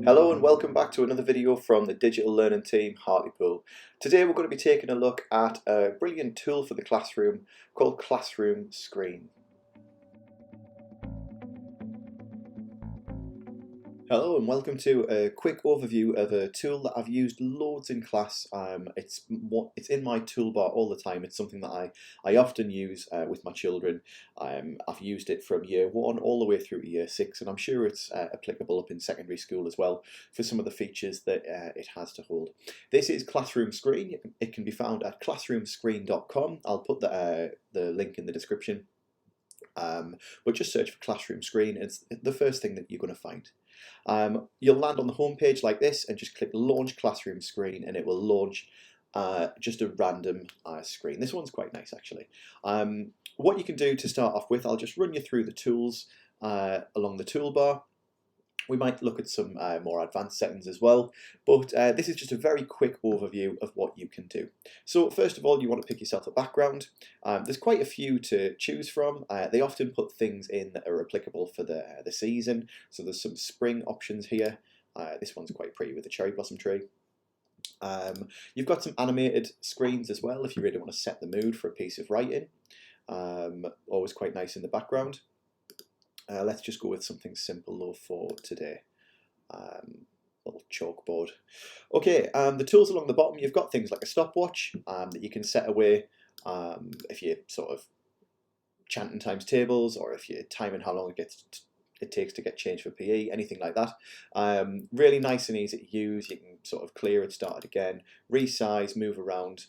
Hello and welcome back to another video from the digital learning team Hartlepool. Today we're going to be taking a look at a brilliant tool for the classroom called Classroom Screen. Hello and welcome to a quick overview of a tool that I've used loads in class. It's in my toolbar all the time. It's something that I often use with my children. I've used it from year 1 all the way through to year 6, and I'm sure it's applicable up in secondary school as well for some of the features that it has to hold. This is Classroom Screen. It can be found at classroomscreen.com. I'll put the link in the description. But just search for Classroom Screen. It's the first thing that you're going to find. You'll land on the home page like this and just click Launch Classroom Screen, and it will launch just a random screen. This one's quite nice actually. What you can do to start off with, I'll just run you through the tools along the toolbar. We might look at some more advanced settings as well, but this is just a very quick overview of what you can do. So first of all, you want to pick yourself a background. There's quite a few to choose from. They often put things in that are applicable for the season. So there's some spring options here. This one's quite pretty with the cherry blossom tree. You've got some animated screens as well if you really want to set the mood for a piece of writing. Always quite nice in the background. Let's just go with something simple though for today. Little chalkboard. Okay, the tools along the bottom, you've got things like a stopwatch that you can set away if you're sort of chanting times tables, or if you're timing how long it takes to get changed for PE, anything like that. Really nice and easy to use. You can sort of clear it, start it again, resize, move around.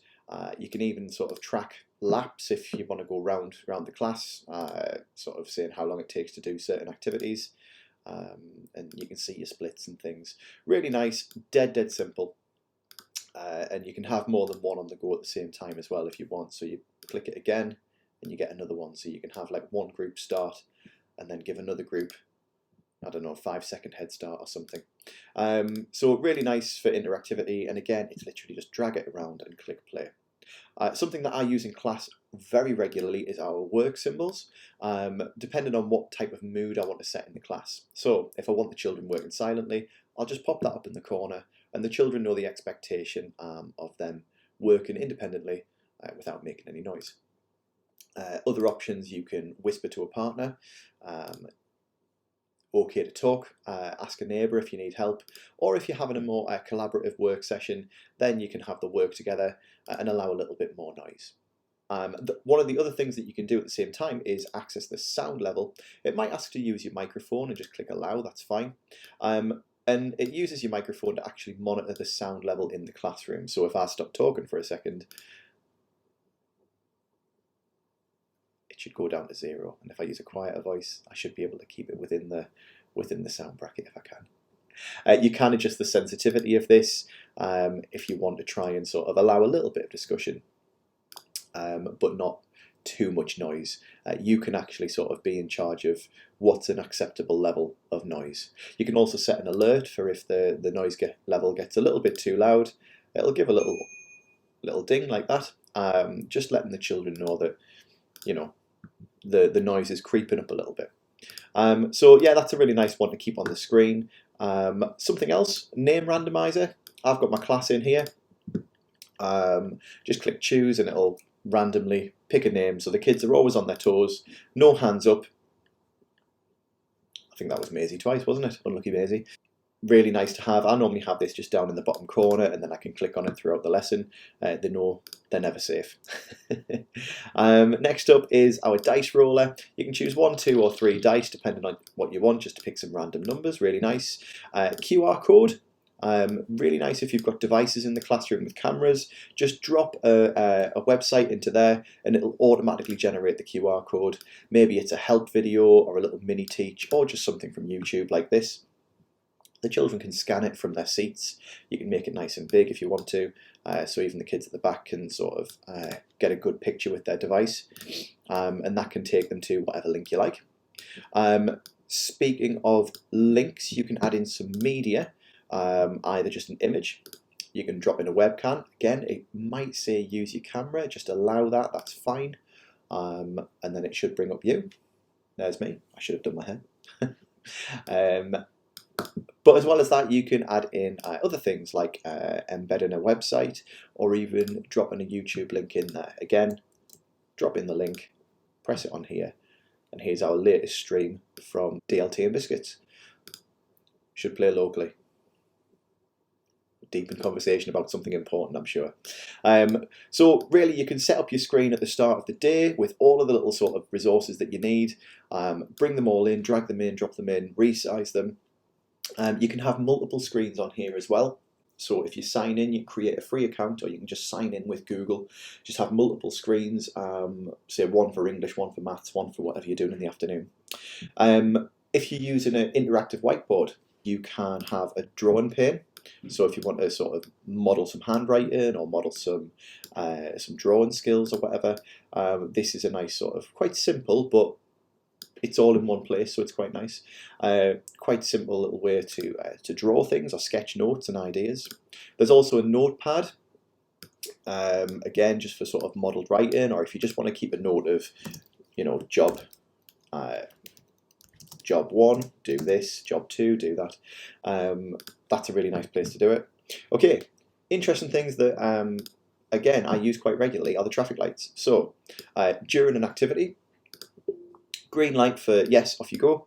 You can even sort of track laps if you want to go round the class, sort of saying how long it takes to do certain activities, and you can see your splits and things. Really nice, dead simple, and you can have more than one on the go at the same time as well if you want. So you click it again and you get another one, so you can have like one group start and then give another group, I don't know, 5-second head start or something. So really nice for interactivity, and again, it's literally just drag it around and click play. Something that I use in class very regularly is our work symbols, depending on what type of mood I want to set in the class. So if I want the children working silently, I'll just pop that up in the corner, and the children know the expectation of them working independently without making any noise. Other options, you can whisper to a partner, okay to talk, ask a neighbour if you need help, or if you're having a more collaborative work session, then you can have the work together and allow a little bit more noise. One of the other things that you can do at the same time is access the sound level. It might ask to use your microphone, and just click allow, that's fine. And it uses your microphone to actually monitor the sound level in the classroom. So if I stop talking for a second, it should go down to 0, and if I use a quieter voice, I should be able to keep it within the sound bracket if I can. You can adjust the sensitivity of this if you want to try and sort of allow a little bit of discussion, but not too much noise. You can actually sort of be in charge of what's an acceptable level of noise. You can also set an alert for if the noise level gets a little bit too loud. It'll give a little ding like that, just letting the children know that, you know, the noise is creeping up a little bit. So yeah, that's a really nice one to keep on the screen. Something else, name randomizer. I've got my class in here. Just click choose and it'll randomly pick a name, so the kids are always on their toes, no hands up. I think that was Maisie twice, wasn't it? Unlucky Maisie. Really nice to have. I normally have this just down in the bottom corner, and then I can click on it throughout the lesson. They know they're never safe. Next up is our dice roller. You can choose 1, 2 or 3 dice depending on what you want, just to pick some random numbers. Really nice. QR code. Really nice if you've got devices in the classroom with cameras. Just drop a website into there and it'll automatically generate the QR code. Maybe it's a help video or a little mini teach, or just something from YouTube like this. The children can scan it from their seats. You can make it nice and big if you want to, so even the kids at the back can sort of get a good picture with their device, and that can take them to whatever link you like. Speaking of links, you can add in some media, either just an image. You can drop in a webcam. Again, it might say use your camera, just allow that, that's fine. And then it should bring up you. There's me, I should have done my hair. But as well as that, you can add in other things like embedding a website or even dropping a YouTube link in there. Again, drop in the link, press it on here, and here's our latest stream from DLT and Biscuits. Should play locally. Deep in conversation about something important, I'm sure. So really, you can set up your screen at the start of the day with all of the little sort of resources that you need. Bring them all in, drag them in, drop them in, resize them. You can have multiple screens on here as well. So if you sign in, you create a free account, or you can just sign in with Google. Just have multiple screens, say one for English, one for maths, one for whatever you're doing in the afternoon. If you're using an interactive whiteboard, you can have a drawing pane. So if you want to sort of model some handwriting or model some drawing skills or whatever, this is a nice sort of quite simple, but it's all in one place, so it's quite nice. Quite simple little way to draw things or sketch notes and ideas. There's also a Notepad, again, just for sort of modelled writing, or if you just want to keep a note of, job 1, do this, job 2, do that. That's a really nice place to do it. Okay, interesting things that, again, I use quite regularly are the traffic lights. So, during an activity, green light for yes, off you go.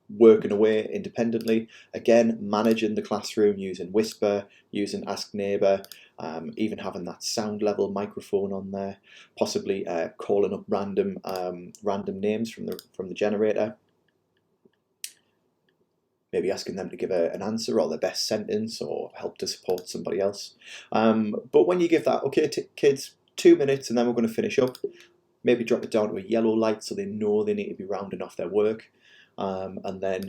Working away independently. Again, managing the classroom using Whisper, using Ask Neighbour, even having that sound level microphone on there, possibly calling up random names from the generator. Maybe asking them to give an answer or their best sentence or help to support somebody else. But when you give that, okay, kids, 2 minutes and then we're going to finish up. Maybe drop it down to a yellow light so they know they need to be rounding off their work. And then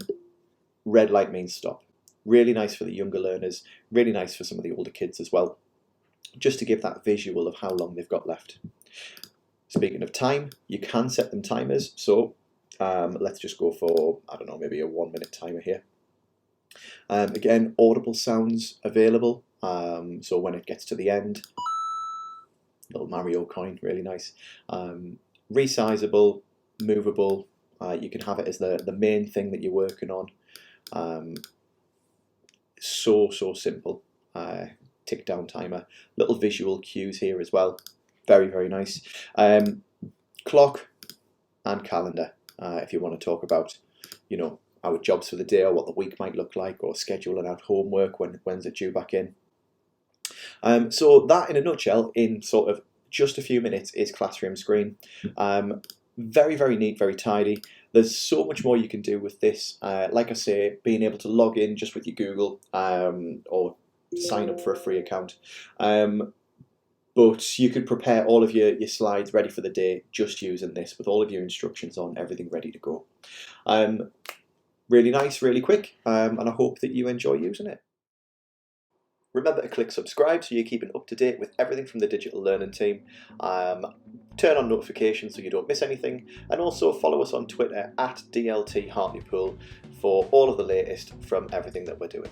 red light means stop. Really nice for the younger learners, really nice for some of the older kids as well, just to give that visual of how long they've got left. Speaking of time, you can set them timers. So let's just go for, I don't know, maybe a 1 minute timer here. Again, audible sounds available. So when it gets to the end, little Mario coin, really nice. Resizable, movable. You can have it as the main thing that you're working on. So simple. Tick down timer. Little visual cues here as well. Very, very nice. Clock and calendar. If you want to talk about, our jobs for the day or what the week might look like, or scheduling out homework, when's it due back in. So that in a nutshell, in sort of just a few minutes, is Classroom Screen. Very, very neat, very tidy. There's so much more you can do with this. Like I say, being able to log in just with your Google or sign up for a free account. But you could prepare all of your slides ready for the day just using this, with all of your instructions on, everything ready to go. Really nice, really quick, and I hope that you enjoy using it. Remember to click subscribe so you're keeping up to date with everything from the digital learning team. Turn on notifications so you don't miss anything, and also follow us on Twitter @DLT Hartlepool for all of the latest from everything that we're doing.